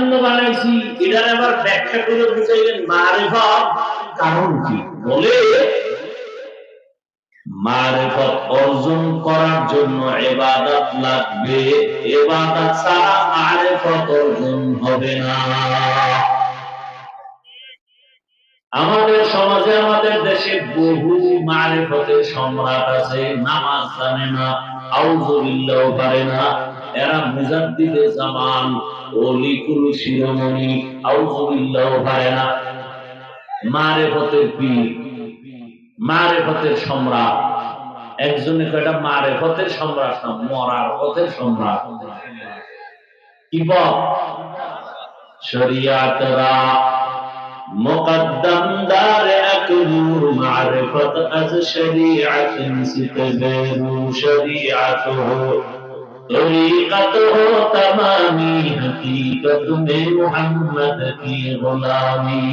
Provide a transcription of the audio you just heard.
জন্য বানাইছি, এটার আবার ব্যাখ্যা করে বুঝাইলেন মারিফত কারণ কি। বলে মারিফত অর্জন করার জন্য ইবাদত লাগবে, ইবাদত ছাড়া মারিফত অর্জন হবে না। আমাদের সমাজে, আমাদের দেশে বহু মারিফতের সম্রাট আছে, নামাজ জানে না, আউযুবিল্লাহ পারে না, এরা মুজাদ্দিদে জামান, ওলি কুল শিরোমণি, আউযুবিল্লাহ পারে না। মারিফতের পীর, মারিফতের সম্রাট, একজনে কয়টা মারিফতের সম্রাট না, মরার পথের সম্রাট। কি বল? শরিয়াতরা মুকদ্দমদার আকবর মারিফত আজ শরিয়াতিন সিতবেরু শরিয়াতুহু তরিকতুহু তামামি হকীকত মে মুহাম্মদ কি গুলামি।